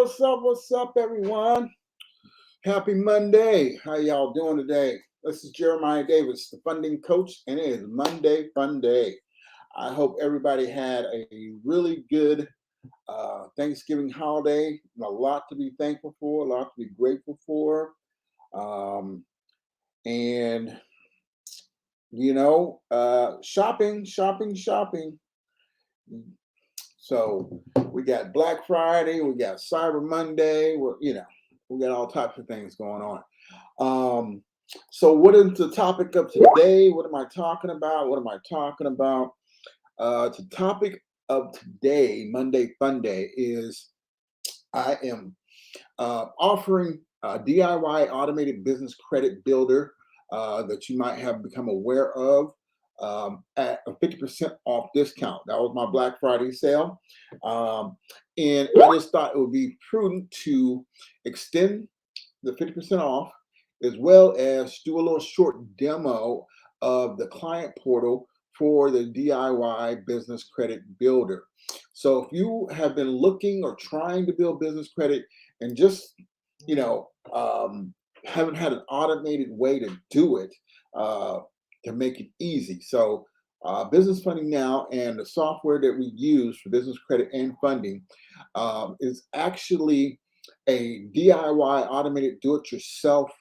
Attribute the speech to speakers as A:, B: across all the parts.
A: What's up, everyone? Happy Monday. How y'all doing today? This is Jeremiah Davis, the funding coach, and it is Monday Fun Day. I hope everybody had a really good Thanksgiving holiday. A lot to be thankful for, a lot to be grateful for. Um, and, shopping. So we got Black Friday, we got Cyber Monday, we got all types of things going on. So what is the topic of today? What am I talking about? The topic of today, Monday Fun Day, is I am offering a DIY automated business credit builder that you might have become aware of at a 50% off discount. That was my Black Friday sale. And I just thought it would be prudent to extend the 50% off as well as do a little short demo of the client portal for the DIY business credit builder. So if you have been looking or trying to build business credit and just, haven't had an automated way to do it, to make it easy. So Business Funding Now and the software that we use for business credit and funding is actually a DIY automated do-it-yourself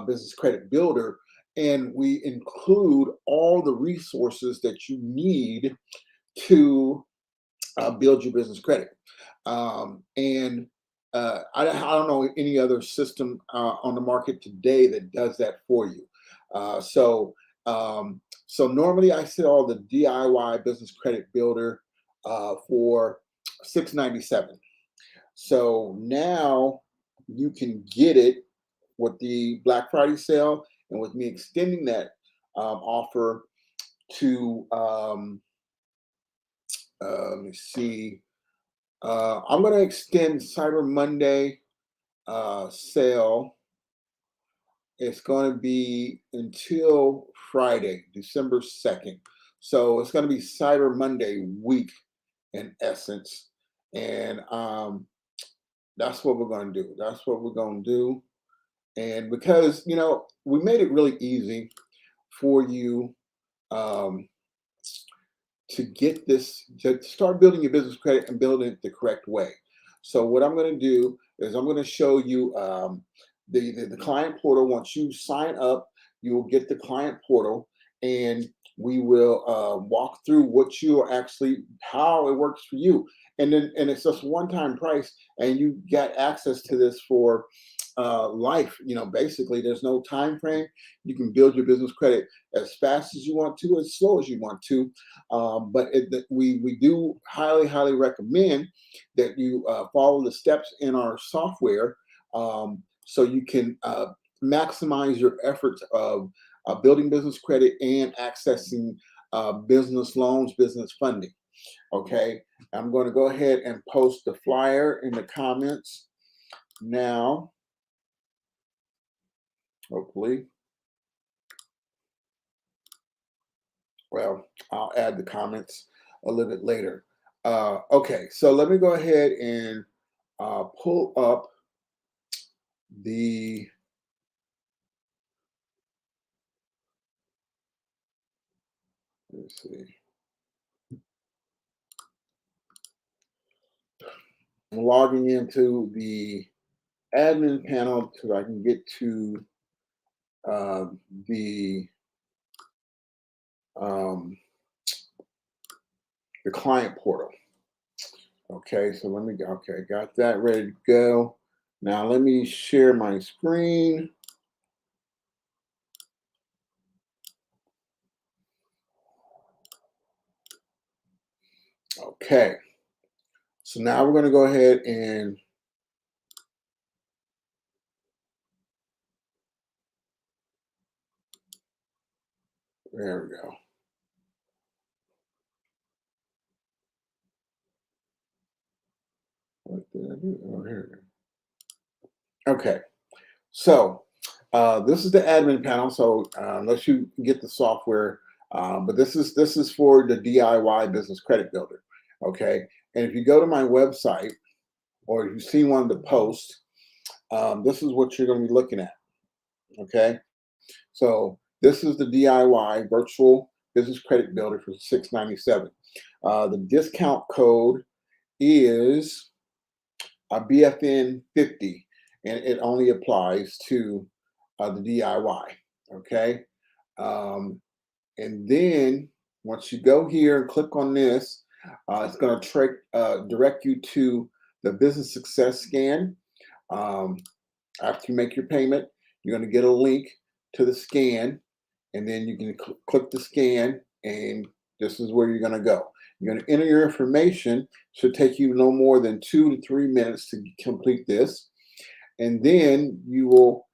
A: business credit builder, and we include all the resources that you need to build your business credit. I don't know any other system on the market today that does that for you. So normally I sell the DIY business credit builder for $697. So now you can get it with the Black Friday sale, and with me extending that offer to let me see. I'm going to extend Cyber Monday sale. It's going to be until Friday, December 2nd. So it's going to be Cyber Monday week in essence. And that's what we're going to do. And because, we made it really easy for you to get this, to start building your business credit and building it the correct way. So what I'm going to do is I'm going to show you the client portal. Once you sign up, you will get the client portal, and we will walk through what you are actually, how it works for you. And it's just one-time price, and you get access to this for life. Basically, there's no time frame. You can build your business credit as fast as you want to, as slow as you want to. But we do highly recommend that you follow the steps in our software, so you can maximize your efforts of building business credit and accessing business loans, business funding. Okay, I'm going to go ahead and post the flyer in the comments now. Hopefully. Well, I'll add the comments a little bit later. Okay, so let me go ahead and pull up the let's see. I'm logging into the admin panel so I can get to the client portal. Okay, so got that ready to go. Now let me share my screen. Okay, so now we're going to go ahead and there we go. What did I do? Oh, here we go. Okay, so this is the admin panel. So unless you get the software, but this is for the DIY business credit builder. Okay, and if you go to my website, or you've seen one of the posts, this is what you're going to be looking at. Okay, so this is the DIY virtual business credit builder for $697. The discount code is a BFN 50, and it only applies to the DIY. Okay, and then once you go here and click on this, it's going to direct you to the business success scan. After you make your payment, you're going to get a link to the scan, and then you can click the scan, and this is where you're going to go. You're going to enter your information. It should take you no more than 2 to 3 minutes to complete this, and then you will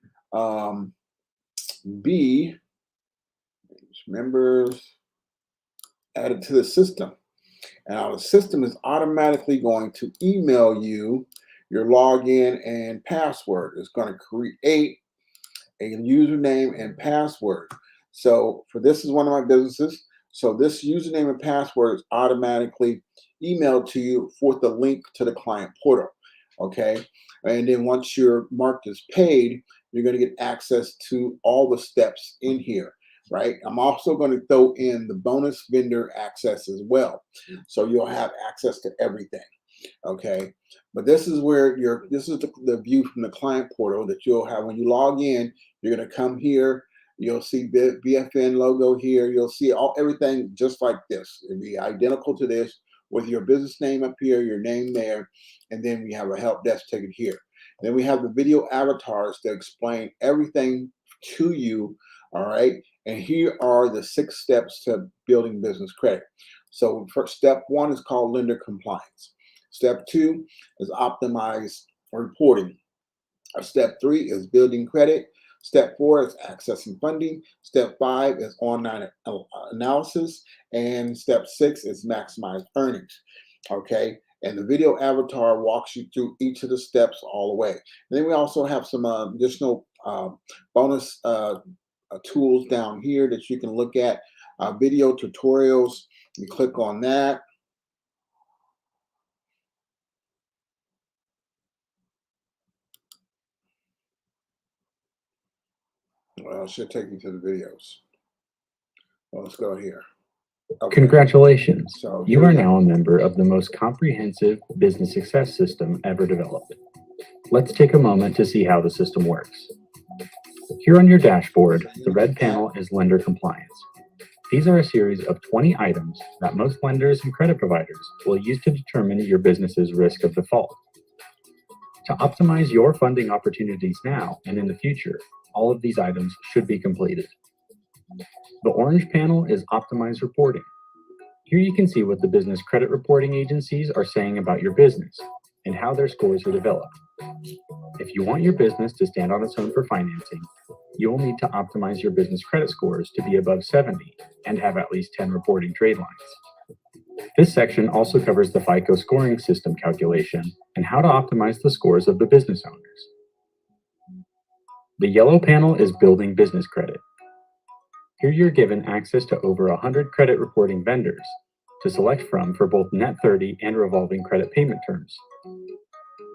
A: be members added to the system. And our system is automatically going to email you your login and password. It's going to create a username and password. So for this is one of my businesses. So this username and password is automatically emailed to you with the link to the client portal. Okay. And then once you're marked as paid, you're going to get access to all the steps in here. Right. I'm also going to throw in the bonus vendor access as well. So you'll have access to everything. Okay. But this is where this is the view from the client portal that you'll have when you log in. You're going to come here. You'll see BFN logo here. You'll see everything just like this. It'll be identical to this with your business name up here, your name there. And then we have a help desk ticket here. Then we have the video avatars that explain everything to you. All right. And here are the 6 steps to building business credit. So first, step 1 is called lender compliance. Step 2 is optimized reporting. Step 3 is building credit. Step 4 is accessing funding. Step 5 is online analysis. And step 6 is maximize earnings. Okay. And the video avatar walks you through each of the steps all the way. And then we also have some additional bonus tools down here that you can look at. Video tutorials. You click on that. Well, it should take you to the videos. Well, let's go here.
B: Okay. Congratulations. So you are now a member of the most comprehensive business success system ever developed. Let's take a moment to see how the system works. Here on your dashboard, the red panel is lender compliance. These are a series of 20 items that most lenders and credit providers will use to determine your business's risk of default. To optimize your funding opportunities now and in the future, all of these items should be completed. The orange panel is optimized reporting. Here you can see what the business credit reporting agencies are saying about your business and how their scores are developed. If you want your business to stand on its own for financing, you will need to optimize your business credit scores to be above 70 and have at least 10 reporting trade lines. This section also covers the FICO scoring system calculation and how to optimize the scores of the business owners. The yellow panel is building business credit. Here you're given access to over 100 credit reporting vendors to select from for both net 30 and revolving credit payment terms.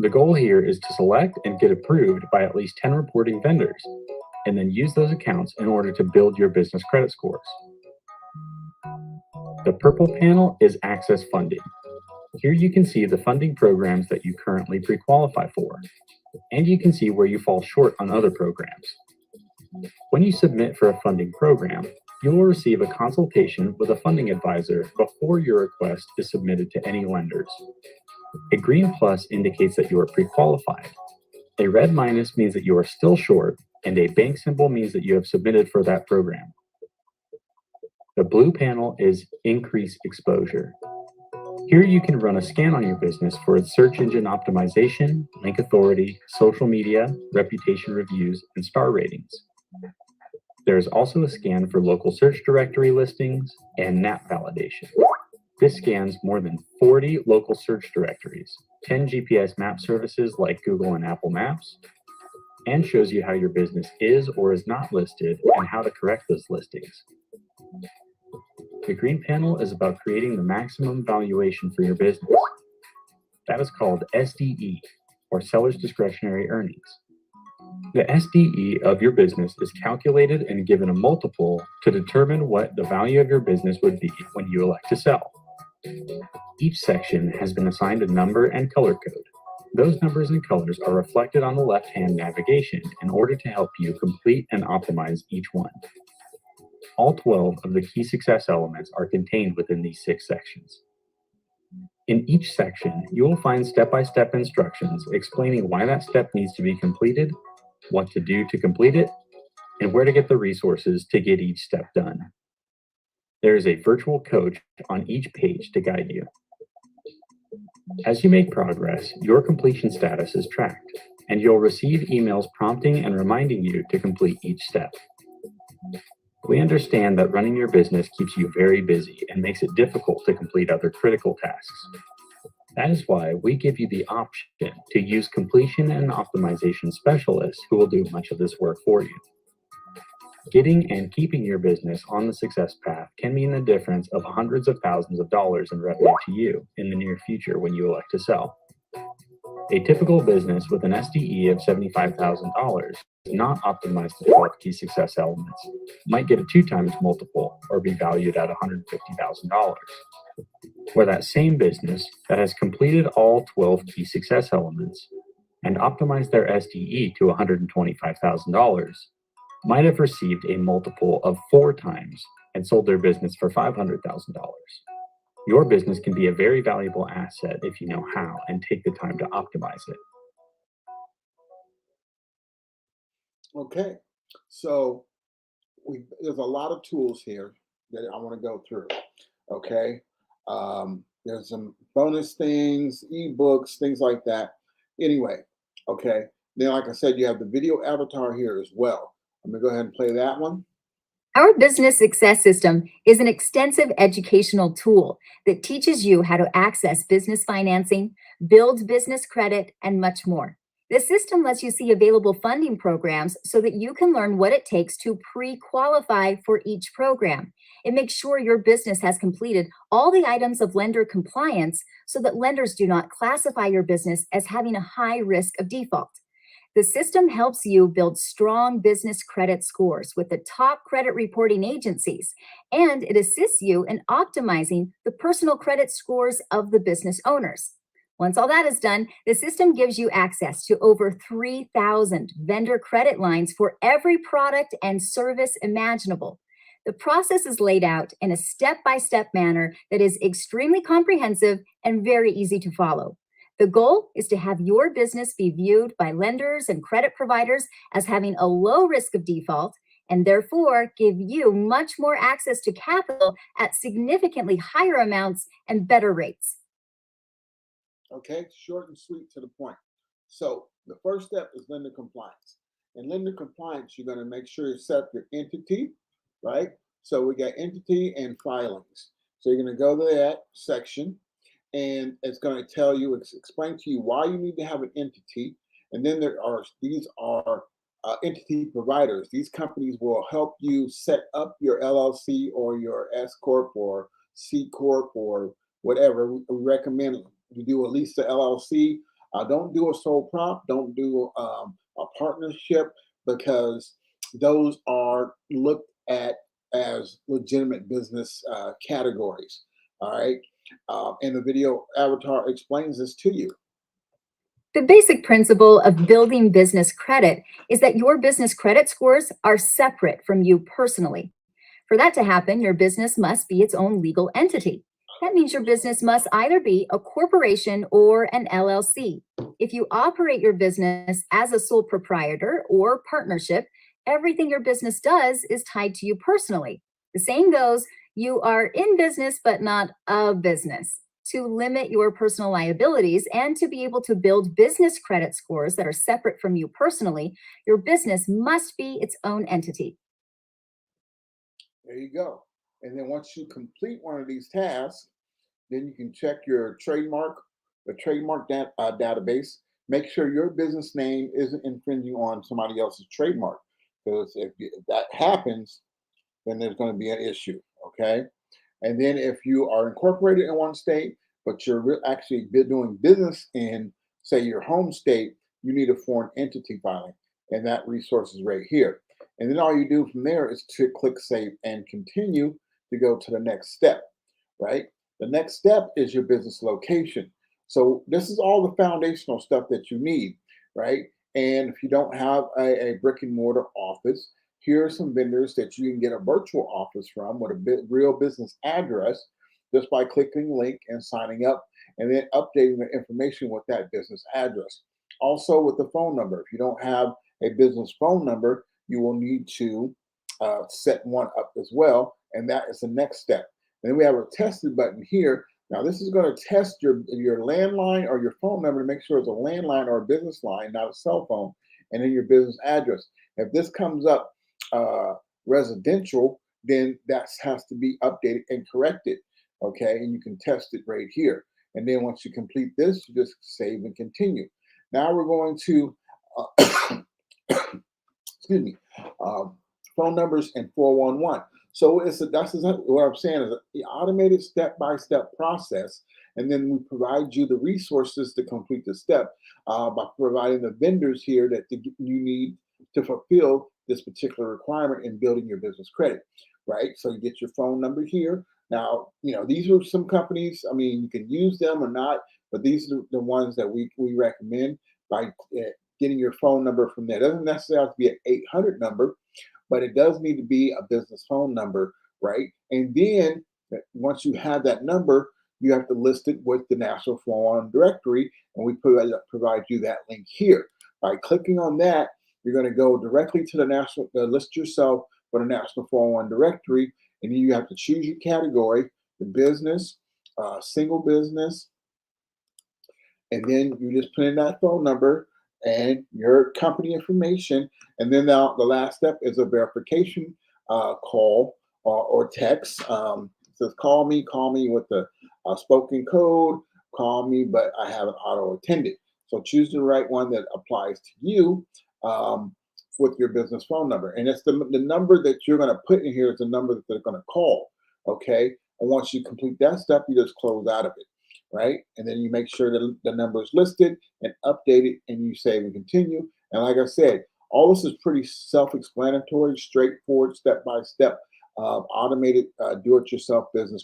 B: The goal here is to select and get approved by at least 10 reporting vendors, and then use those accounts in order to build your business credit scores. The purple panel is access funding. Here you can see the funding programs that you currently pre-qualify for, and you can see where you fall short on other programs. When you submit for a funding program, you will receive a consultation with a funding advisor before your request is submitted to any lenders. A green plus indicates that you are pre-qualified. A red minus means that you are still short, and a bank symbol means that you have submitted for that program. The blue panel is increase exposure. Here you can run a scan on your business for its search engine optimization, link authority, social media, reputation reviews, and star ratings. There is also a scan for local search directory listings and NAP validation. This scans more than 40 local search directories, 10 GPS map services like Google and Apple Maps, and shows you how your business is or is not listed and how to correct those listings. The green panel is about creating the maximum valuation for your business. That is called SDE, or seller's discretionary earnings. The SDE of your business is calculated and given a multiple to determine what the value of your business would be when you elect to sell. Each section has been assigned a number and color code. Those numbers and colors are reflected on the left-hand navigation in order to help you complete and optimize each one. All 12 of the key success elements are contained within these 6 sections. In each section, you will find step-by-step instructions explaining why that step needs to be completed, what to do to complete it, and where to get the resources to get each step done. There is a virtual coach on each page to guide you. As you make progress, your completion status is tracked, and you'll receive emails prompting and reminding you to complete each step. We understand that running your business keeps you very busy and makes it difficult to complete other critical tasks. That is why we give you the option to use completion and optimization specialists who will do much of this work for you. Getting and keeping your business on the success path can mean the difference of hundreds of thousands of dollars in revenue to you in the near future when you elect to sell. A typical business with an SDE of $75,000 not optimized to 12 key success elements might get a 2 times multiple or be valued at $150,000. Where that same business that has completed all 12 key success elements and optimized their SDE to $125,000 might have received a multiple of 4 times and sold their business for $500,000. Your business can be a very valuable asset if you know how and take the time to optimize it.
A: Okay, so there's a lot of tools here that I want to go through. Okay, there's some bonus things, ebooks, things like that. Anyway, okay, then like I said, you have the video avatar here as well. I'm gonna go ahead and play that one.
C: Our business success system is an extensive educational tool that teaches you how to access business financing, build business credit, and much more. The system lets you see available funding programs so that you can learn what it takes to pre-qualify for each program. It makes sure your business has completed all the items of lender compliance so that lenders do not classify your business as having a high risk of default. The system helps you build strong business credit scores with the top credit reporting agencies, and it assists you in optimizing the personal credit scores of the business owners. Once all that is done, the system gives you access to over 3,000 vendor credit lines for every product and service imaginable. The process is laid out in a step-by-step manner that is extremely comprehensive and very easy to follow. The goal is to have your business be viewed by lenders and credit providers as having a low risk of default, and therefore give you much more access to capital at significantly higher amounts and better rates.
A: Okay, short and sweet to the point. So the first step is lender compliance. In lender compliance, you're going to make sure you set up your entity, right? So we got entity and filings. So you're going to go to that section, and it's going to tell you, explain to you why you need to have an entity. And then these are entity providers. These companies will help you set up your LLC or your S Corp or C Corp or whatever. We recommend you do at least the LLC. Don't do a sole prop. Don't do a partnership, because those are looked at as legitimate business categories. All right. And the video avatar explains this to you.
C: The basic principle of building business credit is that your business credit scores are separate from you personally. For that to happen, your business must be its own legal entity. That means your business must either be a corporation or an LLC. If you operate your business as a sole proprietor or partnership, everything your business does is tied to you personally. The saying goes, you are in business, but not a business. To limit your personal liabilities and to be able to build business credit scores that are separate from you personally, your business must be its own entity.
A: There you go. And then once you complete one of these tasks, then you can check your the trademark database. Make sure your business name isn't infringing on somebody else's trademark, because if that happens, then there's going to be an issue. Okay. And then if you are incorporated in one state, but you're actually doing business in, say, your home state, you need a foreign entity filing, and that resource is right here. And then all you do from there is to click Save and Continue to go to the next step, right? The next step is your business location. So this is all the foundational stuff that you need, right? And if you don't have a brick and mortar office, here are some vendors that you can get a virtual office from with a real business address just by clicking link and signing up and then updating the information with that business address. Also with the phone number, if you don't have a business phone number, you will need to set one up as well. And that is the next step. And then we have a tested button here. Now this is going to test your landline or your phone number to make sure it's a landline or a business line, not a cell phone, and then your business address. If this comes up residential, then that has to be updated and corrected. Okay, and you can test it right here. And then once you complete this, you just save and continue. Now we're going to, excuse me, phone numbers and 411. So that's what I'm saying is the automated step-by-step process. And then we provide you the resources to complete the step by providing the vendors here that you need to fulfill this particular requirement in building your business credit, right? So you get your phone number here. Now, these are some companies, I mean, you can use them or not, but these are the ones that we recommend by getting your phone number from there. It doesn't necessarily have to be an 800 number, but it does need to be a business phone number, right? And then once you have that number, you have to list it with the National 411 Directory, and we provide you that link here. By clicking on that, you're going to go directly to the list yourself for the National 411 Directory, and then you have to choose your category, the business, single business, and then you just put in that phone number and your company information. And then now the last step is a verification call or text. It says call me with the spoken code, call me, but I have an auto attended. So choose the right one that applies to you with your business phone number. And it's the number that you're going to put in here is the number that they're going to call. Okay. And once you complete that step, you just close out of it. Right? And then you make sure that the number is listed and updated, and you save and continue. And like I said, all this is pretty self-explanatory, straightforward, step-by-step, automated do-it-yourself business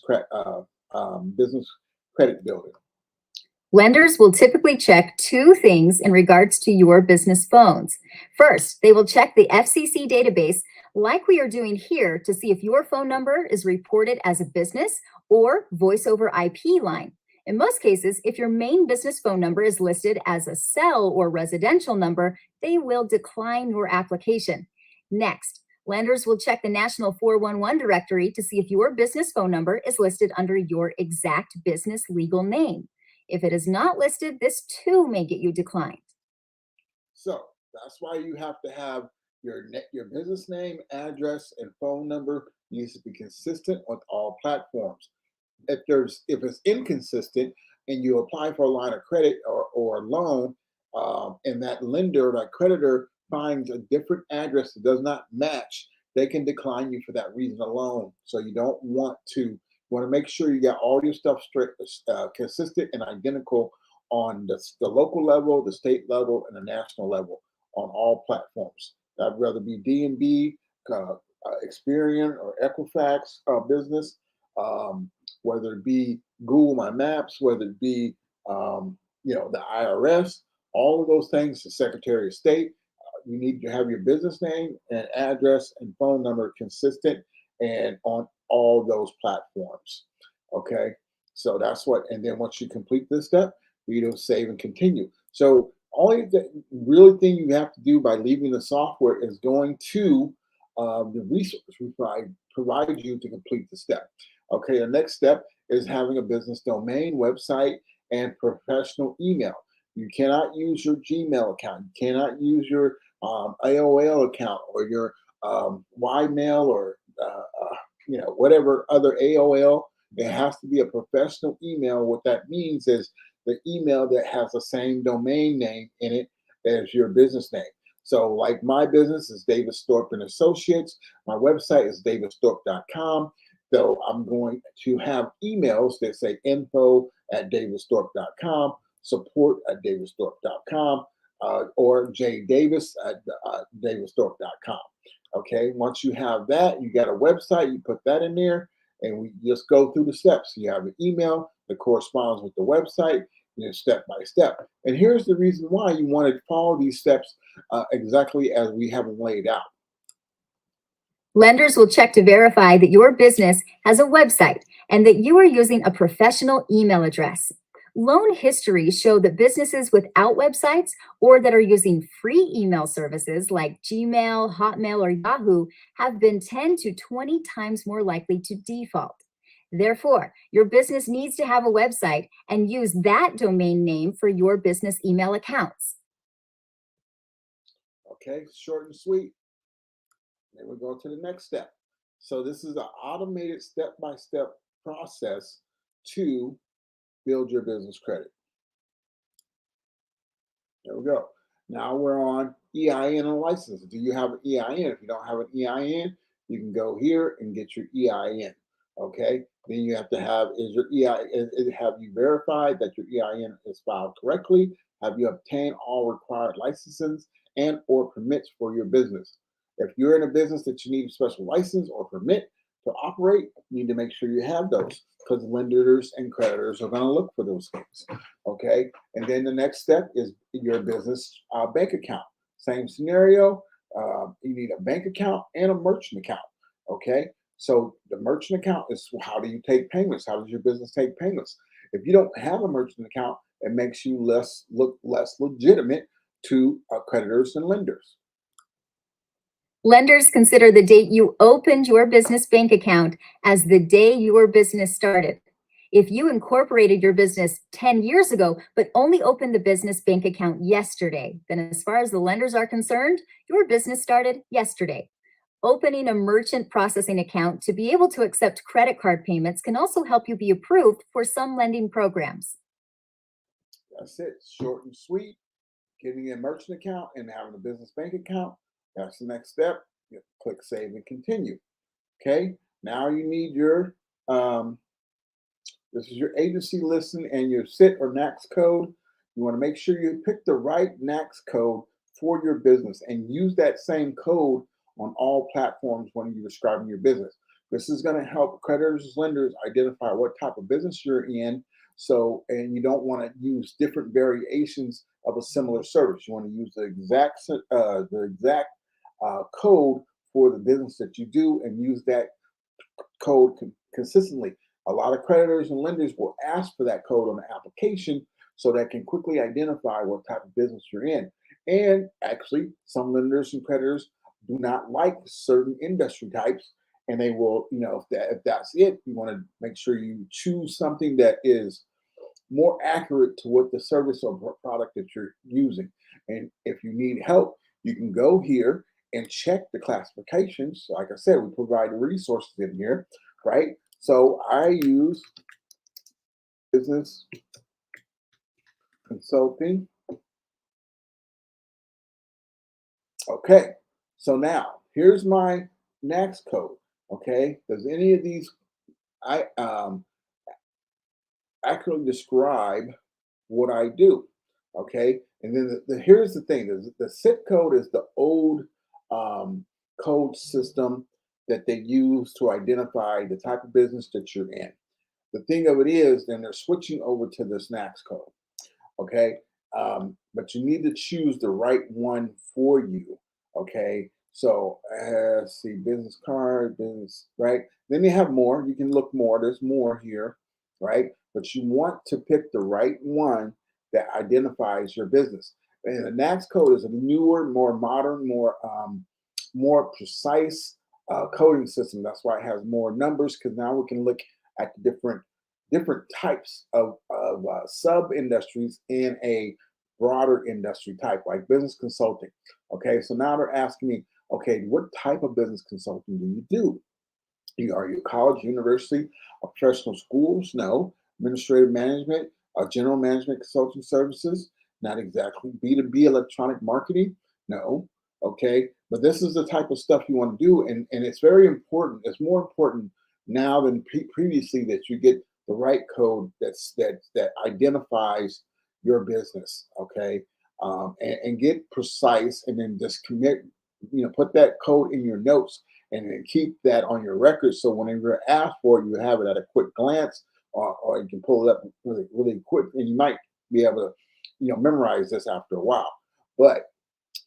A: credit building.
C: Lenders will typically check two things in regards to your business phones. First, they will check the FCC database, like we are doing here, to see if your phone number is reported as a business or voice over IP line. In most cases, if your main business phone number is listed as a cell or residential number, they will decline your application. Next, lenders will check the National 411 Directory to see if your business phone number is listed under your exact business legal name. If it is not listed, this too may get you declined.
A: So that's why you have to have your business name, address, and phone number needs to be consistent with all platforms. If it's inconsistent and you apply for a line of credit or a loan, and that lender, that creditor finds a different address that does not match, they can decline you for that reason alone. So you don't want to. You want to make sure you got all your stuff straight, consistent and identical on the local level, the state level, and the national level on all platforms. That'd rather be D&B, Experian, or Equifax business. Whether it be Google My Maps, whether it be the IRS, all of those things, the Secretary of State, you need to have your business name and address and phone number consistent and on all those platforms. Okay, so that's what. And then once you complete this step, you don't save and continue. So only the really thing you have to do by leaving the software is going to the resource we provide you to complete the step. Okay, the next step is having a business domain, website, and professional email. You cannot use your Gmail account. You cannot use your AOL account or your Ymail or whatever other AOL. It has to be a professional email. What that means is the email that has the same domain name in it as your business name. So like my business is David Thorpe and Associates. My website is davidthorpe.com. So I'm going to have emails that say info davisthorpe.com, support@davisthorpe.com, or jdavis@davisthorpe.com. Okay, once you have that, you got a website, you put that in there, and we just go through the steps. You have an email that corresponds with the website, step by step. And here's the reason why you want to follow these steps exactly as we have them laid out.
C: Lenders will check to verify that your business has a website and that you are using a professional email address. Loan histories show that businesses without websites or that are using free email services like Gmail, Hotmail, or Yahoo have been 10 to 20 times more likely to default. Therefore, your business needs to have a website and use that domain name for your business email accounts.
A: Okay, short and sweet. Then we go to the next step. So this is an automated step-by-step process to build your business credit. There we go. Now we're on EIN and license. Do you have an EIN? If you don't have an EIN, you can go here and get your EIN. Okay. Then you have to have, have you verified that your EIN is filed correctly? Have you obtained all required licenses and or permits for your business? If you're in a business that you need a special license or permit to operate, you need to make sure you have those, because lenders and creditors are going to look for those things. Okay. And then the next step is your business bank account. Same scenario. You need a bank account and a merchant account. Okay. So the merchant account is, how do you take payments? How does your business take payments? If you don't have a merchant account, it makes you look less legitimate to creditors and lenders.
C: Lenders consider the date you opened your business bank account as the day your business started. If you incorporated your business 10 years ago, but only opened the business bank account yesterday, then as far as the lenders are concerned, your business started yesterday. Opening a merchant processing account to be able to accept credit card payments can also help you be approved for some lending programs.
A: That's it. Short and sweet. Getting a merchant account and having a business bank account. That's the next step. You click save and continue. Okay. Now you need your, this is your agency listing and your SIT or NAICS code. You want to make sure you pick the right NAICS code for your business and use that same code on all platforms when you're describing your business. This is going to help creditors and lenders identify what type of business you're in. So, and you don't want to use different variations of a similar service. You want to use the exact code for the business that you do and use that code consistently. A lot of creditors and lenders will ask for that code on the application so that can quickly identify what type of business you're in. And actually, some lenders and creditors do not like certain industry types, and they will, if that's it, you want to make sure you choose something that is more accurate to what the service or product that you're using. And if you need help, you can go here and check the classifications. Like I said, we provide the resources in here, right? So I use business consulting. Okay, so now here's my NAICS code. Okay, does any of these accurately describe what I do? Okay, and then here's the thing: the SIT code is the old code system that they use to identify the type of business that you're in. The thing of it is, then they're switching over to this NAICS code. Okay, but you need to choose the right one for you. Okay, so let's see, business card, business, right? Then you have more. You can look more. There's more here, right? But you want to pick the right one that identifies your business. And the NAICS code is a newer, more modern, more precise coding system. That's why it has more numbers, because now we can look at the different types of sub industries in a broader industry type, like business consulting. Okay, so now they're asking me, okay, what type of business consulting do you do? Are you a college, university, a professional schools? No. Administrative management, general management consulting services? Not exactly. B2B electronic marketing? No. Okay, but this is the type of stuff you want to do, and it's very important. It's more important now than previously that you get the right code that identifies your business, okay? And get precise, and then just commit, put that code in your notes, and then keep that on your record, so whenever you're asked for it, you have it at a quick glance, or you can pull it up really, really quick, and you might be able to, memorize this after a while. But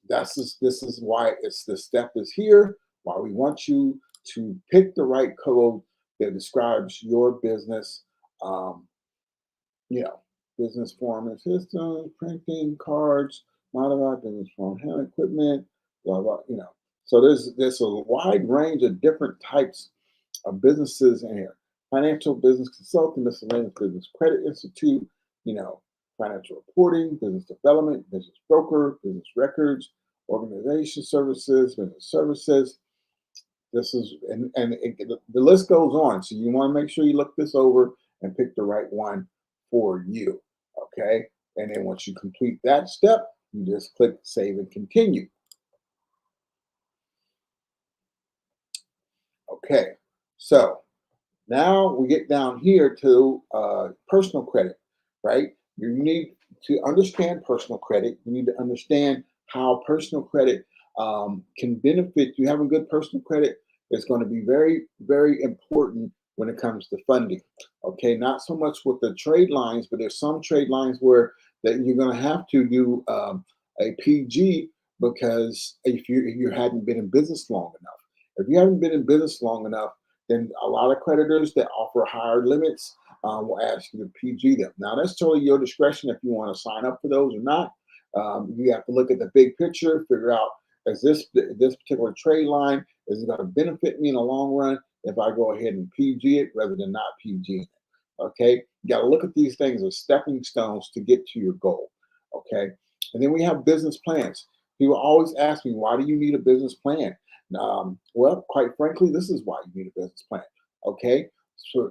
A: this is why the step is here, why we want you to pick the right code that describes your business, um, you know, business form and system, printing, cards, modified business form, hand equipment, blah, blah, So there's a wide range of different types of businesses in here. Financial business consulting, miscellaneous business credit institute, you know, financial reporting, business development, business broker, business records, organization services, business services. This is, the list goes on. So you want to make sure you look this over and pick the right one for you. Okay. And then once you complete that step, you just click save and continue. Okay. So now we get down here to personal credit, right? You need to understand personal credit. You need to understand how personal credit can benefit you. Having good personal credit is going to be very, very important when it comes to funding. Okay, not so much with the trade lines, but there's some trade lines where that you're going to have to do a PG, because if you hadn't been in business long enough. If you haven't been in business long enough, then a lot of creditors that offer higher limits will ask you to PG them. Now, that's totally your discretion if you want to sign up for those or not. You have to look at the big picture, figure out, is this particular trade line, is it going to benefit me in the long run if I go ahead and PG it rather than not PG it? Okay, you got to look at these things as stepping stones to get to your goal. Okay, and then we have business plans. People always ask me, why do you need a business plan? Well, quite frankly, this is why you need a business plan. Okay, so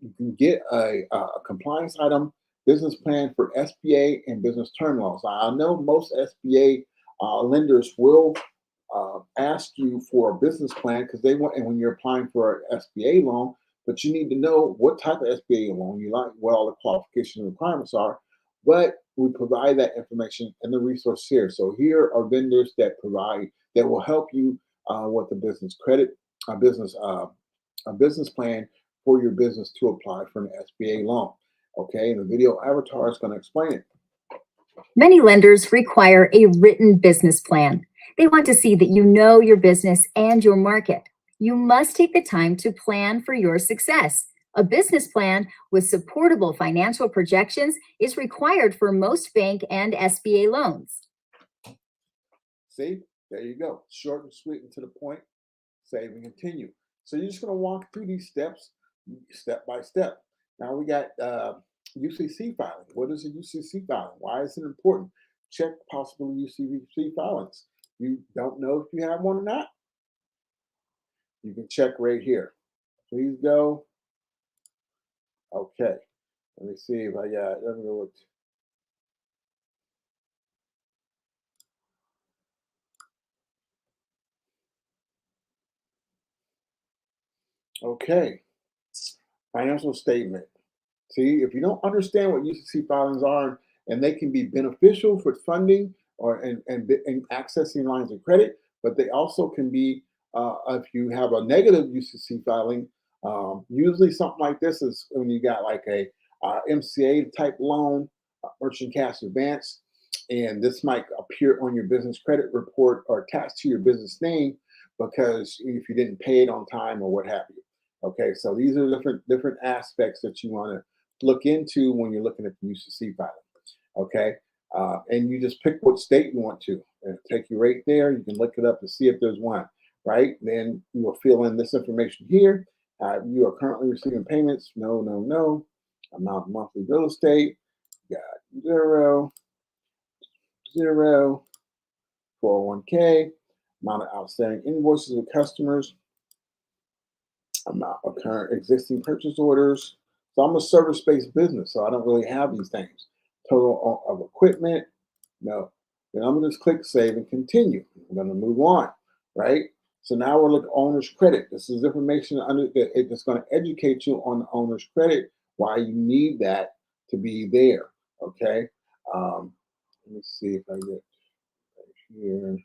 A: you can get a compliance item business plan for SBA and business term loans. I know most SBA lenders will ask you for a business plan because they want, and when you're applying for an SBA loan, but you need to know what type of SBA loan you like, what all the qualification requirements are. But we provide that information in the resource here. So here are vendors that will help you with the business credit, a business plan for your business to apply for an SBA loan. Okay, and the video avatar is going to explain it.
C: Many lenders require a written business plan. They want to see that you know your business and your market. You must take the time to plan for your success. A business plan with supportable financial projections is required for most bank and SBA loans.
A: See, there you go. Short and sweet and to the point. Save and continue. So you're just going to walk through these steps, step by step. Now we got UCC filing. What is a UCC filing? Why is it important? Check possible UCC filings. You don't know if you have one or not? You can check right here. Please go. Okay. Let me see if I got, let me go. Okay. Financial statement. See, if you don't understand what UCC filings are, and they can be beneficial for funding or and accessing lines of credit, but they also can be, if you have a negative UCC filing, usually something like this is when you got like a MCA type loan, merchant cash advance, and this might appear on your business credit report or attached to your business name because if you didn't pay it on time or what have you. Okay, so these are different aspects that you want to look into when you're looking at the UCC filing. Okay, and you just pick what state you want to, and take you right there. You can look it up to see if there's one. Right, then you will fill in this information here. You are currently receiving payments. No, no, no. Amount of monthly real estate. Got 0, 0. 401k. Amount of outstanding invoices with customers. Amount of current existing purchase orders. So I'm a service-based business, so I don't really have these things. Total of equipment, no. Then I'm gonna just click save and continue. I'm gonna move on, right? So now we're looking at owner's credit. This is information under it's going to educate you on the owner's credit, why you need that to be there. Okay. Let me see if I get right here.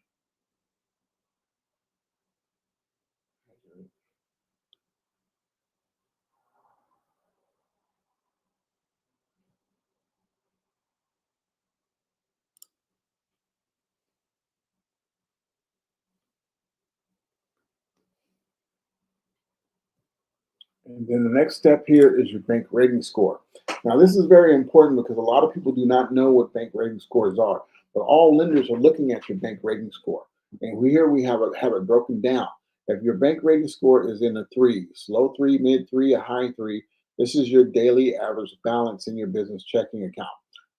A: And then the next step here is your bank rating score. Now, this is very important because a lot of people do not know what bank rating scores are, but all lenders are looking at your bank rating score. And here we have it broken down. If your bank rating score is in the threes, low three, mid three, a high three, this is your daily average balance in your business checking account,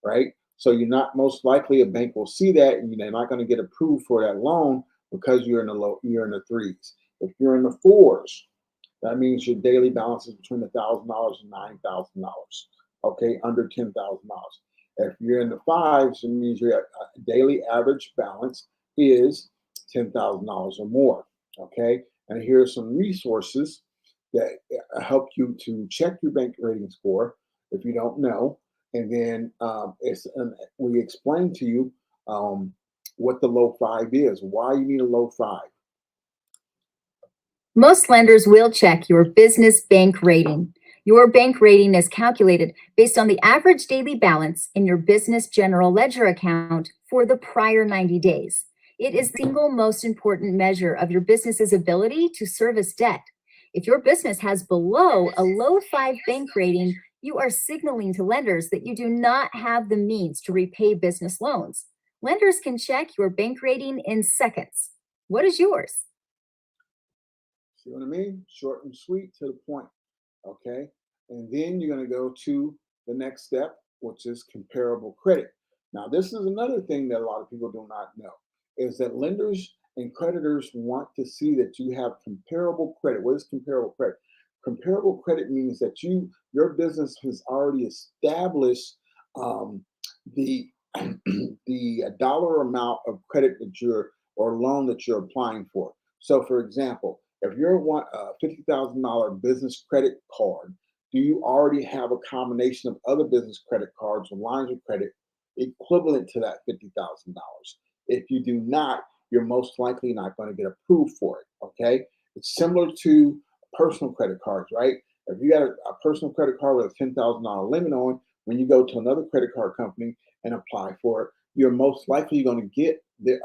A: right? So you're not most likely a bank will see that and they're not going to get approved for that loan because you're in the threes. If you're in the fours, that means your daily balance is between $1,000 and $9,000. Okay, under $10,000. If you're in the fives, it means your daily average balance is $10,000 or more. Okay, and here are some resources that help you to check your bank rating score if you don't know. And then we explain to you what the low five is, why you need a low five.
C: Most lenders will check your business bank rating. Your bank rating is calculated based on the average daily balance in your business general ledger account for the prior 90 days. It is the single most important measure of your business's ability to service debt. If your business has below a low 5 bank rating, you are signaling to lenders that you do not have the means to repay business loans. Lenders can check your bank rating in seconds. What is yours?
A: See what I mean? Short and sweet to the point. Okay. And then you're going to go to the next step, which is comparable credit. Now, this is another thing that a lot of people do not know is that lenders and creditors want to see that you have comparable credit. What is comparable credit? Comparable credit means that your business has already established the the dollar amount of credit that or loan that you're applying for. So, for example, if you're a $50,000 business credit card, do you already have a combination of other business credit cards or lines of credit equivalent to that $50,000? If you do not, you're most likely not going to get approved for it. Okay, it's similar to personal credit cards, right? If you got a personal credit card with a $10,000 limit on, when you go to another credit card company and apply for it, you're most likely going to get the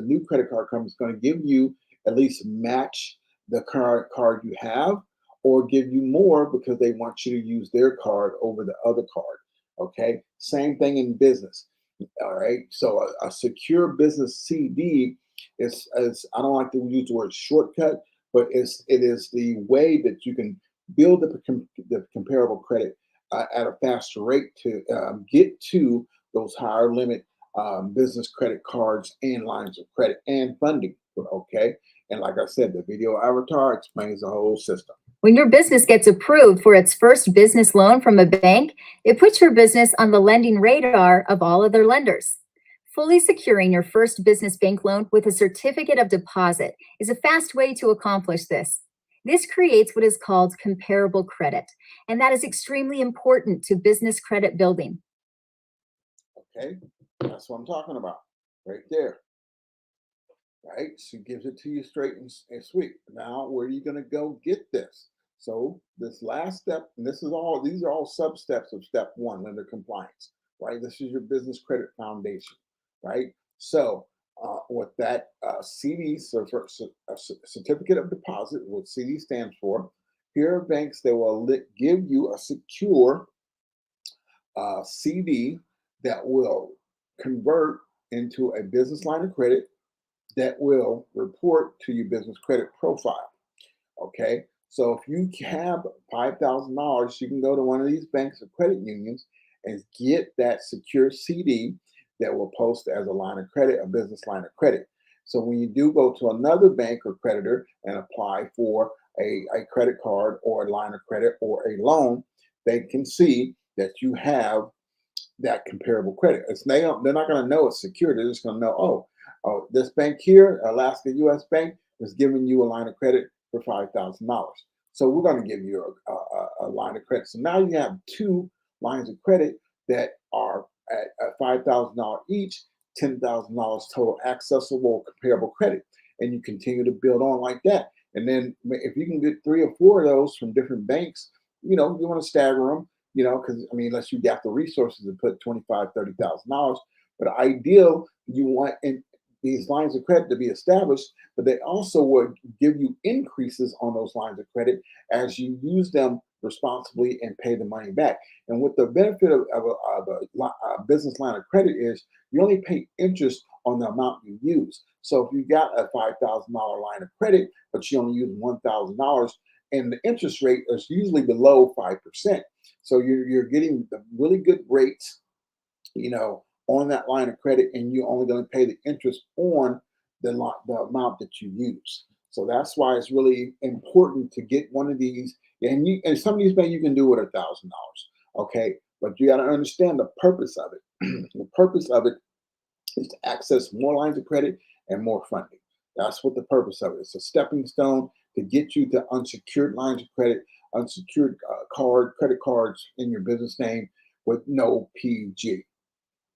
A: new credit card company is going to give you at least match the current card you have, or give you more because they want you to use their card over the other card. Okay, same thing in business. All right, so a secure business CD is I don't like to use the word shortcut, but it is the way that you can build the comparable credit at a faster rate to get to those higher limit business credit cards and lines of credit and funding. Okay. And like I said, the video avatar explains the whole system.
C: When your business gets approved for its first business loan from a bank, it puts your business on the lending radar of all other lenders. Fully securing your first business bank loan with a certificate of deposit is a fast way to accomplish this. This creates what is called comparable credit, and that is extremely important to business credit building.
A: Okay, that's what I'm talking about right there. Right, she gives it to you straight and sweet. Now, where are you going to go get this? So this last step, and these are all sub steps of step one, lender compliance. Right, this is your business credit foundation. Right, so with that CD, certificate of deposit, what CD stands for, here are banks that will give you a secure CD that will convert into a business line of credit that will report to your business credit profile. Okay, so if you have $5,000, you can go to one of these banks or credit unions and get that secure CD that will post as a line of credit, a business line of credit. So when you do go to another bank or creditor and apply for a credit card or a line of credit or a loan, they can see that you have that comparable credit. They're not going to know it's secure. They're just going to know, oh, this bank here, Alaska U.S. Bank, is giving you a line of credit for $5,000. So we're going to give you a line of credit. So now you have two lines of credit that are at $5,000 each, $10,000 total accessible comparable credit. And you continue to build on like that. And then if you can get 3 or 4 of those from different banks, you want to stagger them, because I mean, unless you got the resources to put $25,000, $30,000, but ideal, you want these lines of credit to be established, but they also would give you increases on those lines of credit as you use them responsibly and pay the money back. And what the benefit of a business line of credit is, you only pay interest on the amount you use. So if you got a $5,000 line of credit, but you only use $1,000, and the interest rate is usually below 5%. So you're getting the really good rates, on that line of credit, and you're only going to pay the interest on the amount that you use. So that's why it's really important to get one of these. And some of these banks you can do with $1,000, okay? But you got to understand the purpose of it. The purpose of it is to access more lines of credit and more funding. That's what the purpose of it is. It's a stepping stone to get you to unsecured lines of credit, unsecured credit cards in your business name with no PG.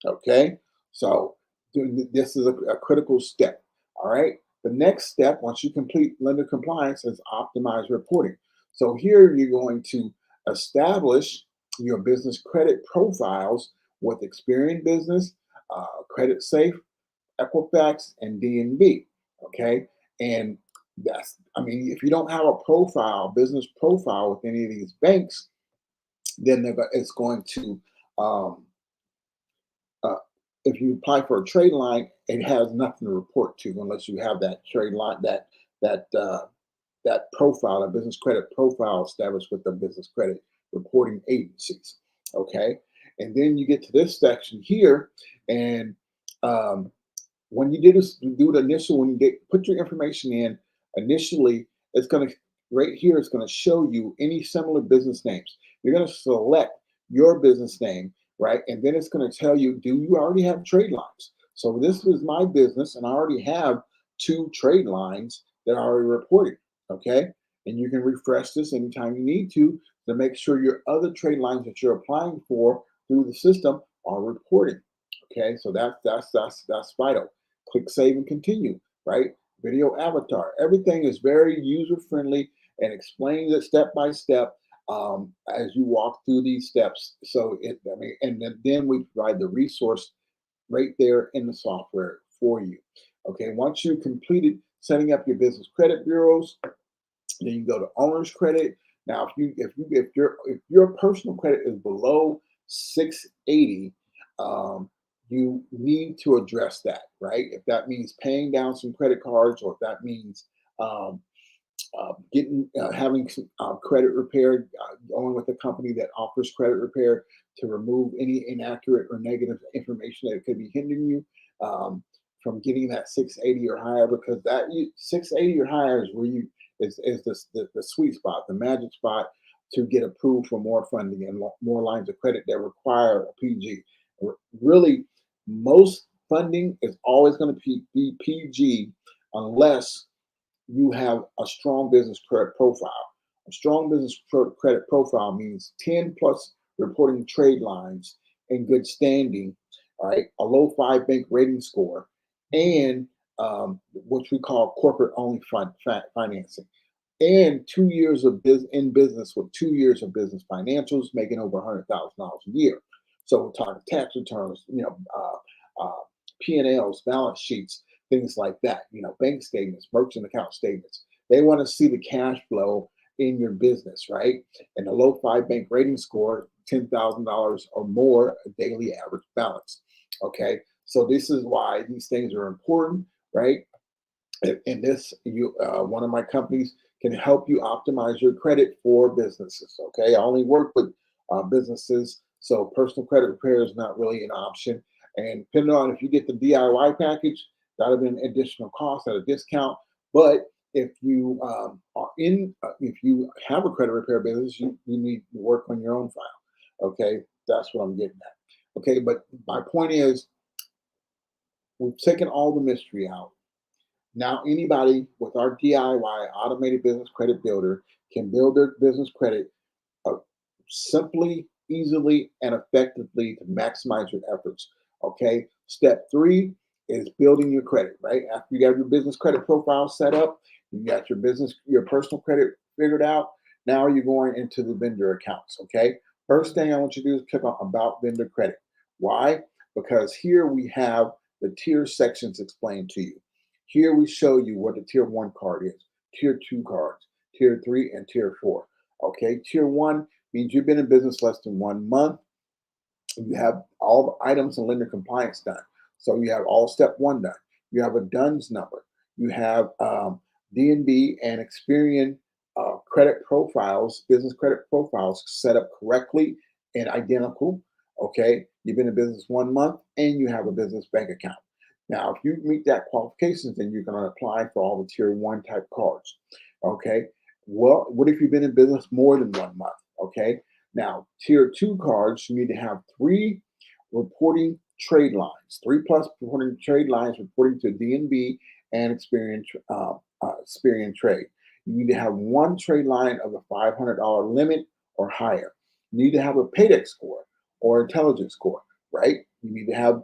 A: Okay, so this is a critical step. All right, the next step, once you complete lender compliance, is optimize reporting. So here you're going to establish your business credit profiles with Experian Business, Credit Safe, Equifax, and DNB. Okay, and if you don't have a business profile with any of these banks, then it's going to if you apply for a trade line, it has nothing to report to unless you have that trade line, that profile, a business credit profile established with the business credit reporting agencies. Okay, and then you get to this section here, and when you do the initial, when you put your information in initially, it's going to right here. It's going to show you any similar business names. You're going to select your business name. Right, and then it's going to tell you, do you already have trade lines? So this is my business, and I already have 2 trade lines that are already reported. Okay, and you can refresh this anytime you need to make sure your other trade lines that you're applying for through the system are reporting. Okay, so that's vital. Click save and continue. Right, video avatar. Everything is very user friendly and explains it step by step. As you walk through these steps. So then we provide the resource right there in the software for you. Okay, once you completed setting up your business credit bureaus, then you go to owner's credit. Now, if your personal credit is below 680, you need to address that, right? If that means paying down some credit cards, or if that means having credit repaired, going with a company that offers credit repair to remove any inaccurate or negative information that could be hindering you from getting that 680 or higher, because that 680 or higher is where is the sweet spot, the magic spot to get approved for more funding and more lines of credit that require a PG. Really, most funding is always going to be PG unless you have a strong business credit profile. A strong business credit profile means 10 plus reporting trade lines in good standing, all right, a low 5 bank rating score, and what we call corporate only financing, and 2 years of business with 2 years of business financials, making over $100,000 a year. So we're talking tax returns, P&Ls, balance sheets, things like that, bank statements, merchant account statements. They want to see the cash flow in your business, right? And a low 5 bank rating score, $10,000 or more daily average balance. Okay, so this is why these things are important, right? And this, one of my companies can help you optimize your credit for businesses. Okay, I only work with businesses, so personal credit repair is not really an option. And depending on if you get the DIY package, that'll be an additional cost at a discount. But if you if you have a credit repair business, you need to work on your own file. Okay, that's what I'm getting at. Okay, but my point is, we've taken all the mystery out. Now anybody with our DIY automated business credit builder can build their business credit uh, simply, easily, and effectively to maximize your efforts. Okay. Step three is building your credit, right? After you got your business credit profile set up, you got your personal credit figured out. Now you're going into the vendor accounts. Okay. First thing I want you to do is click on About Vendor Credit. Why? Because here we have the tier sections explained to you. Here we show you what the tier one card is, tier two cards, tier three, and tier four. Okay. Tier one means you've been in business less than 1 month. You have all the items and lender compliance done. So you have all step one done. You have a DUNS number. You have DNB and Experian credit profiles, business credit profiles set up correctly and identical. Okay. You've been in business 1 month and you have a business bank account. Now, if you meet that qualifications, then you're going to apply for all the tier one type cards. Okay. Well, what if you've been in business more than 1 month? Okay. Now, tier two cards, you need to have 3 reporting trade lines, 3+ reporting trade lines reporting to DNB and Experian Trade. You need to have 1 trade line of a $500 limit or higher. You need to have a PAYDEX score or intelligence score, right? You need to have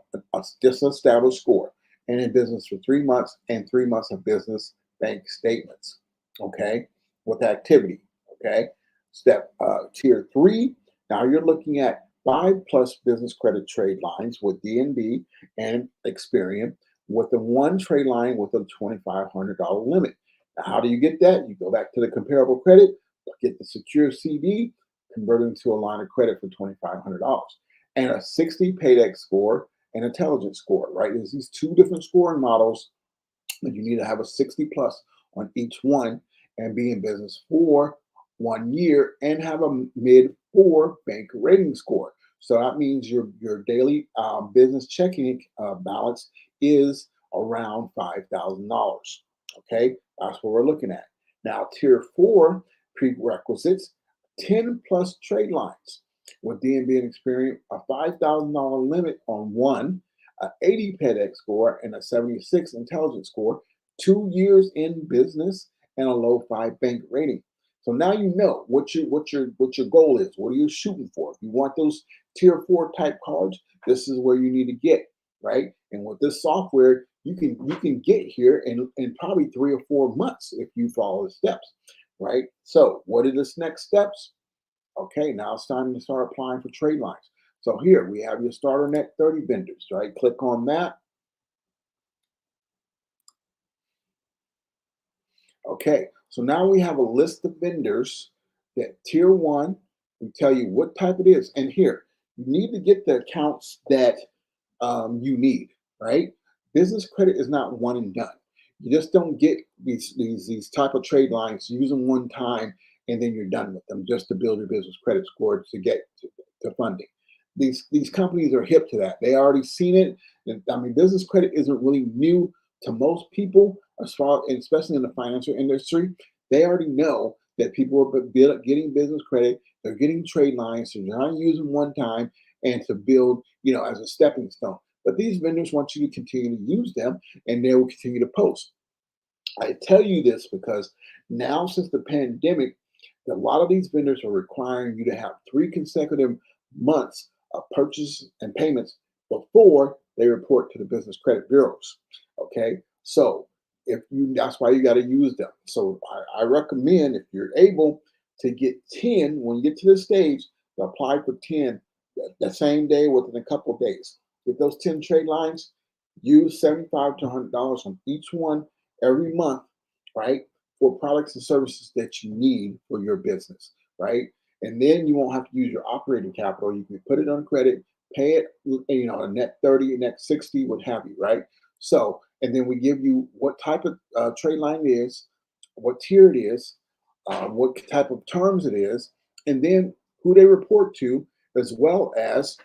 A: just an established score and in business for 3 months and 3 months of business bank statements, okay, with activity, okay? Step tier three, now you're looking at 5+ business credit trade lines with DNB and Experian with the 1 trade line with a $2,500 limit. Now, how do you get that? You go back to the comparable credit, get the secure CD, convert it into a line of credit for $2,500 and a 60 PAYDEX score and intelligence score, right? There's these 2 different scoring models, but you need to have a 60+ on each one and be in business for 1 year and have a mid 4 bank rating score. So that means your daily business checking balance is around $5,000. Okay, that's what we're looking at. Now, tier 4 prerequisites: 10+ trade lines with DNB and Experian, a $5,000 limit on one, an 80 PAYDEX score, and a 76 intelligence score, 2 years in business, and a low 5 bank rating. So now you know what your goal is. What are you shooting for? If you want those tier 4 type cards, this is where you need to get, right? And with this software, you can get here in probably 3 or 4 months if you follow the steps, right? So what are the next steps? Okay, now it's time to start applying for trade lines. So here we have your starter net 30 vendors, right? Click on that. Okay, so now we have a list of vendors that tier 1, we tell you what type it is. And here, you need to get the accounts that you need, right? Business credit is not one and done. You just don't get these type of trade lines, use them one time, and then you're done with them just to build your business credit score to get to funding. These companies are hip to that. They already seen it. And, I mean, business credit isn't really new to most people, as far, especially in the financial industry. They already know that people are getting business credit. They're getting trade lines. So they're not using one time and to build, as a stepping stone. But these vendors want you to continue to use them, and they will continue to post. I tell you this because now, since the pandemic, a lot of these vendors are requiring you to have 3 consecutive months of purchase and payments before they report to the business credit bureaus. Okay, so that's why you got to use them. So I recommend, if you're able to get 10, when you get to this stage, to apply for 10 the same day within a couple of days. Get those 10 trade lines, use $75 to $100 on each one every month, right? For products and services that you need for your business, right? And then you won't have to use your operating capital. You can put it on credit, pay it, a net 30, net 60, what have you, right? So, and then we give you what type of trade line it is, what tier it is, what type of terms it is, and then who they report to, as well as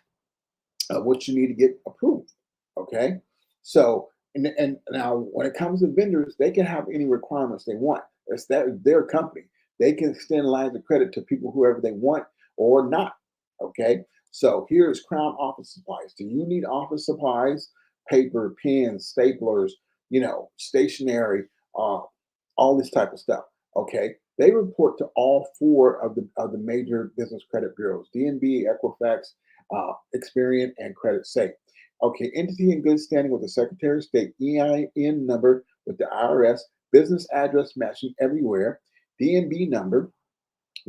A: what you need to get approved. Okay, so and now when it comes to vendors, they can have any requirements they want. It's their company. They can extend lines of credit to people whoever they want or not. Okay, so here's Crown office supplies. Do you need office supplies? Paper, pens, staplers, stationery, all this type of stuff. Okay, they report to all four of the major business credit bureaus: DNB, Equifax, Experian, and Credit Safe. Okay, entity in good standing with the Secretary of State, EIN number with the IRS, business address matching everywhere, DNB number,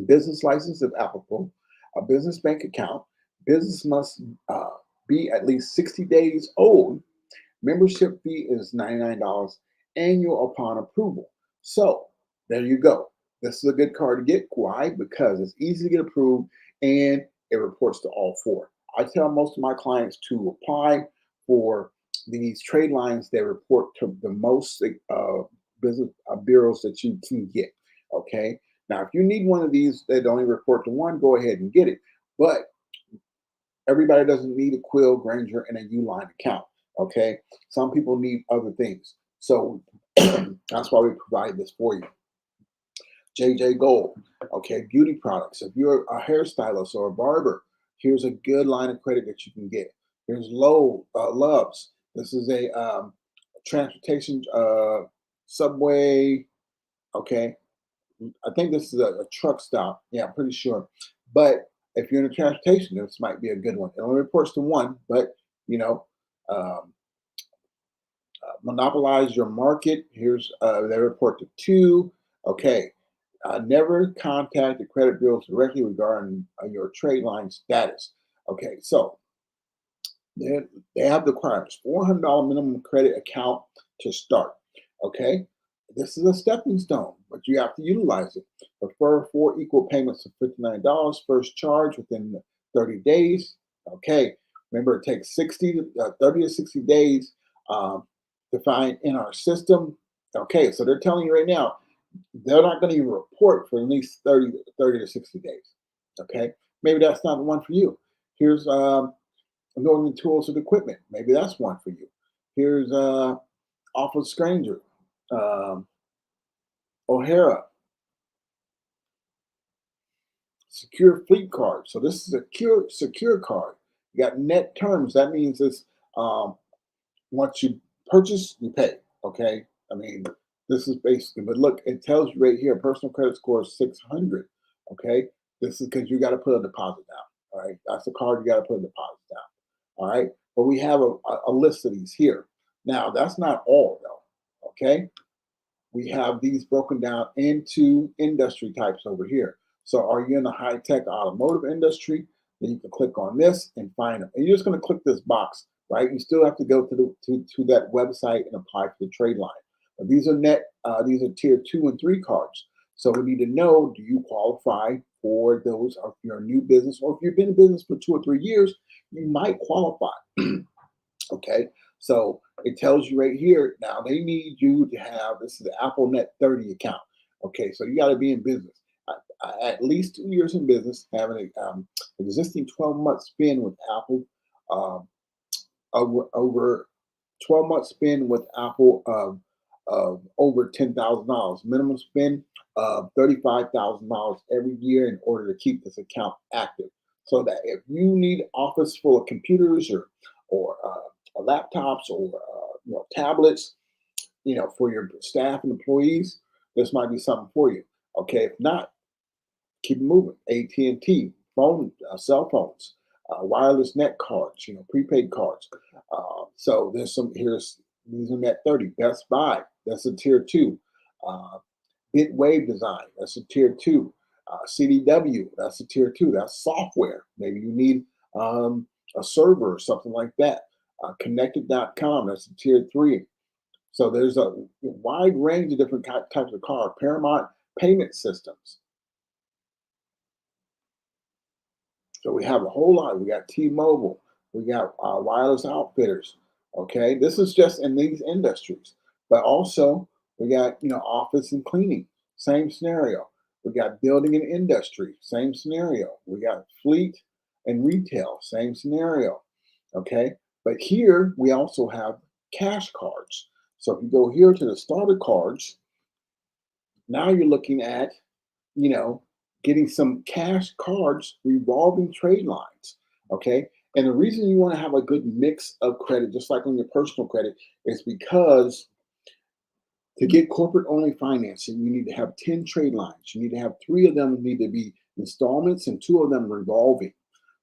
A: business license if applicable, a business bank account. Business must be at least 60 days old. Membership fee is $99 annual upon approval. So there you go. This is a good card to get. Why? Because it's easy to get approved and it reports to all four. I tell most of my clients to apply for these trade lines that report to the most business bureaus that you can get. Okay. Now, if you need one of these that only report to one, go ahead and get it. But everybody doesn't need a Quill, Granger, and a Uline account. Okay. Some people need other things. So that's why we provide this for you. JJ Gold. Okay. Beauty products. If you're a hairstylist or a barber, here's a good line of credit that you can get. Here's Loves. This is a transportation subway. Okay. I think this is a truck stop. Yeah, I'm pretty sure. But if you're in a transportation, this might be a good one. It only reports to one, but monopolize your market. Here's they report to two. Okay. Never contact the credit bureaus directly regarding your trade line status. Okay, so they have the requirements: $400 minimum credit account to start. Okay, this is a stepping stone, but you have to utilize it. Prefer 4 equal payments of $59. First charge within 30 days. Okay, remember it takes 30 to 60 days to find in our system. Okay, so they're telling you right now they're not going to even report for at least 30 to 60 days. Okay, maybe that's not the one for you. Here's Northern Tools and Equipment. Maybe that's one for you. Here's Office Granger, O'Hara, Secure Fleet Card. So this is a secure card. You got net terms. That means it's once you purchase, you pay. Okay, I mean, this is basically, but look, it tells you right here, personal credit score is 600. Okay, this is because you got to put a deposit down. All right, that's the card you got to put a deposit down. All right, but we have a list of these here. Now, that's not all though. Okay, we have these broken down into industry types over here. So, are you in the high tech automotive industry? Then you can click on this and find them. And you're just going to click this box, right? You still have to go to that website and apply for the trade line. But these are tier 2 and 3 cards. So we need to know, do you qualify for those? If you're a new business, or if you've been in business for 2 or 3 years, you might qualify. Okay, so it tells you right here. Now they need you to have, this is the Apple Net 30 account. Okay, so you got to be in business. At least 2 years in business, having an existing 12-month spend with Apple, over 12-month spend with Apple of over $10,000. Minimum spend of $35,000 every year in order to keep this account active. So that if you need office full of computers or laptops or tablets, for your staff and employees, this might be something for you. Okay, if not, keep it moving. AT&T phone, cell phones, wireless net cards, prepaid cards. So there's these are net 30. Best Buy, that's a tier 2. Bitwave Design, that's a tier 2. CDW, that's a tier 2. That's software. Maybe you need a server or something like that. Connected.com, that's a tier 3. So there's a wide range of different types of card. Paramount Payment Systems. So we have a whole lot. We got T-Mobile. We got Wireless Outfitters. Okay, this is just in these industries. But also we got office and cleaning. Same scenario. We got building and industry. Same scenario. We got fleet and retail. Same scenario. Okay, but here we also have cash cards. So if you go here to the starter cards, now you're looking at getting some cash cards, revolving trade lines. Okay. And the reason you want to have a good mix of credit, just like on your personal credit, is because To get corporate only financing, you need to have 10 trade lines. You need to have 3 of them need to be installments and 2 of them revolving.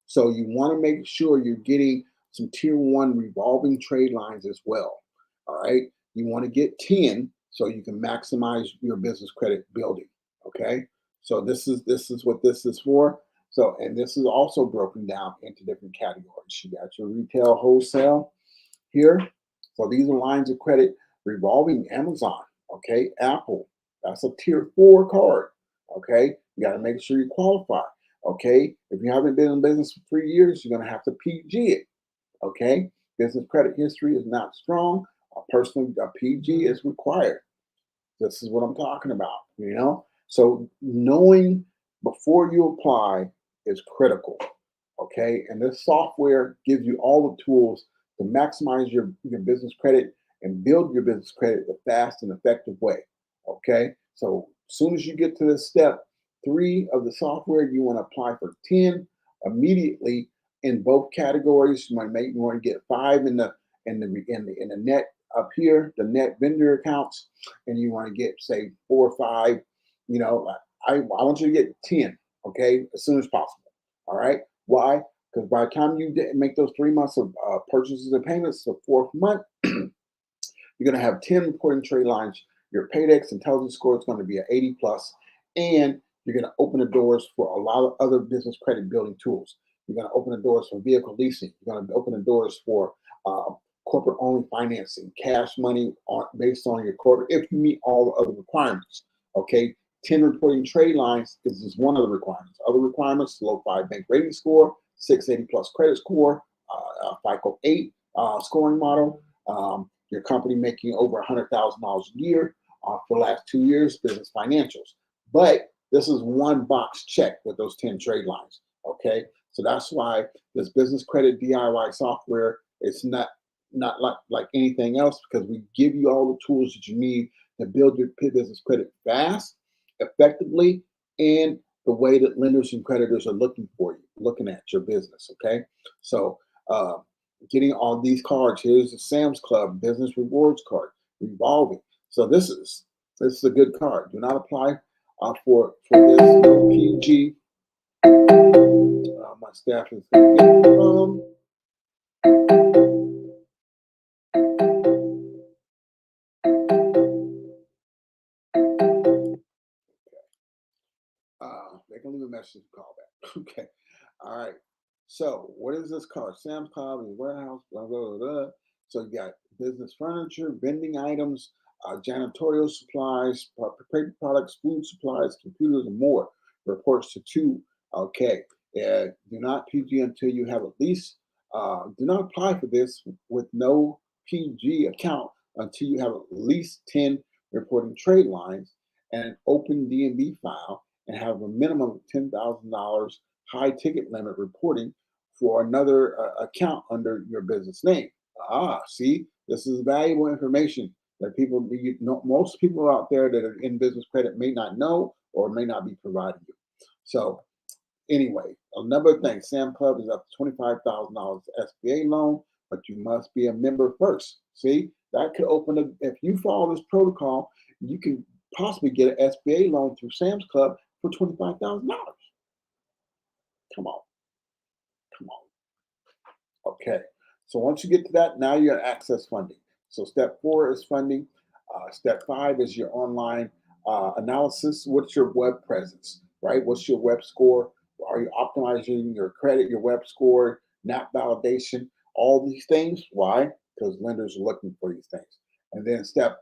A: So you want to make sure you're getting some tier 1 revolving trade lines as well. All right. You want to get 10 so you can maximize your business credit building. Okay. So this is what this is for. So, and this is also broken down into different categories. You got your retail, wholesale here. So these are lines of credit revolving. Amazon, okay, Apple, that's a tier 4 card. Okay, you got to make sure you qualify. Okay, if you haven't been in business for 3 years, you're going to have to PG it. Okay, business credit history is not strong. A PG is required. This is what I'm talking about, you know? So knowing before you apply is critical, okay? And this software gives you all the tools to maximize your business credit and build your business credit the fast and effective way, okay? So as soon as you get to this step 3 of the software, you want to apply for 10 immediately in both categories. You want to get 5 in the net up here, the net vendor accounts, and you want to get say 4 or 5. You know, I want you to get 10, okay, as soon as possible. All right. Why? Because by the time you make those 3 months of purchases and payments, the 4th month, you're going to have 10 reporting trade lines. Your Paydex intelligence score is going to be an 80 plus, and you're going to open the doors for a lot of other business credit building tools. You're going to open the doors for vehicle leasing. You're going to open the doors for corporate only financing, cash money based on your corporate, if you meet all the other requirements. Okay, 10 reporting trade lines is just one of the requirements. Other requirements: low 5 bank rating score, 680 plus credit score, FICO 8 scoring model, your company making over $100,000 a year for the last 2 years, business financials. But this is one box check with those 10 trade lines. Okay, so that's why this business credit DIY software is not like anything else, because we give you all the tools that you need to build your business credit fast, effectively, and the way that lenders and creditors are looking at your business. Okay, so getting all these cards. Here's the Sam's Club Business Rewards card, revolving. So this is a good card. Do not apply for this. No PG. My staff is going to get the phone. They can leave a message to call back. Okay. All right. So what is this called? Sam's Club and warehouse, blah, blah, blah, blah. So you got business furniture, vending items, janitorial supplies, paper products, food supplies, computers, and more. Reports to 2. Okay. Do not PG until you have at least, do not apply for this with no PG account until you have at least 10 reporting trade lines and an open DMB file, and have a minimum of $10,000 high ticket limit reporting for another account under your business name. See, this is valuable information that most people out there that are in business credit may not know or may not be providing you. So anyway, another thing, Sam Club is up to $25,000 SBA loan, but you must be a member first. See, that could open if you follow this protocol, you can possibly get an SBA loan through Sam's Club for $25,000. Come on. Okay. So once you get to that, now you're at access funding. So step 4 is funding. Step 5 is your online analysis. What's your web presence, right? What's your web score? Are you optimizing your credit, your web score, NAP validation, all these things? Why? Because lenders are looking for these things. And then step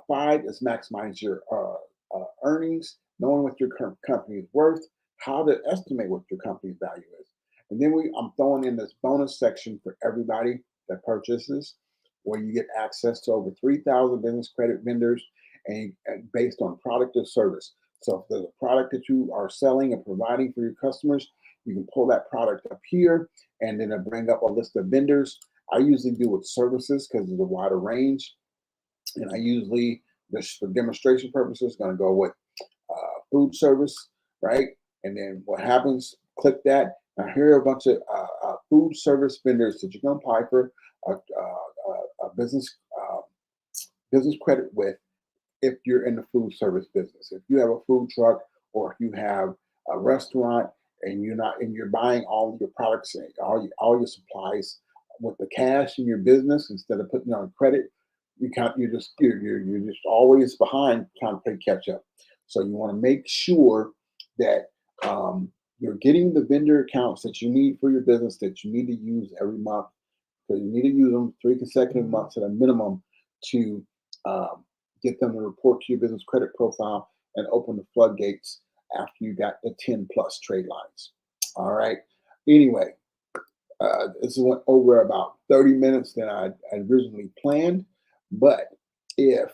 A: 5 is maximize your earnings, knowing what your current company is worth, how to estimate what your company's value is. And then I'm throwing in this bonus section for everybody that purchases, where you get access to over 3,000 business credit vendors and based on product or service. So if there's a product that you are selling and providing for your customers, you can pull that product up here and then it'll bring up a list of vendors. I usually do with services because there's a wider range. And I usually, just for demonstration purposes, going to go with food service, right? And then what happens, click that. Now here are a bunch of food service vendors that you can apply for a business credit with if you're in the food service business. If you have a food truck or if you have a restaurant and you're buying all of your products and all your supplies with the cash in your business instead of putting it on credit, you're just always behind trying to play catch up. So you want to make sure that you're getting the vendor accounts that you need for your business that you need to use every month. So you need to use them 3 consecutive months at a minimum to get them to report to your business credit profile and open the floodgates after you got the 10 plus trade lines. All right. Anyway, this went over about 30 minutes than I originally planned. But if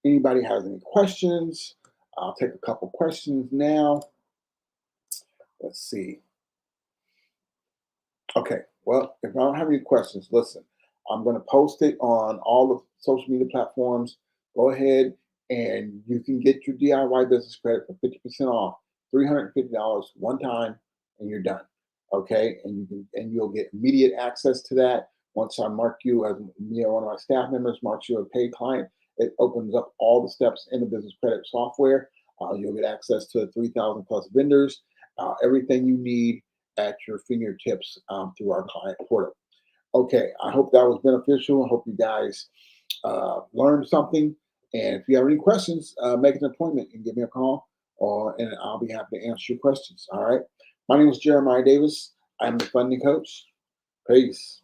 A: anybody has any questions, I'll take a couple questions now. Let's see. Okay, well, if I don't have any questions, listen, I'm going to post it on all the social media platforms. Go ahead and you can get your DIY business credit for 50% off, $350 one time, and you're done. Okay, and you'll get immediate access to that. Once I mark you as one of my staff members marks you a paid client, it opens up all the steps in the business credit software. You'll get access to 3,000 plus vendors, everything you need at your fingertips through our client portal. Okay, I hope that was beneficial. I hope you guys learned something. And if you have any questions, make an appointment and give me a call, and I'll be happy to answer your questions. All right. My name is Jeremiah Davis. I'm the funding coach. Peace.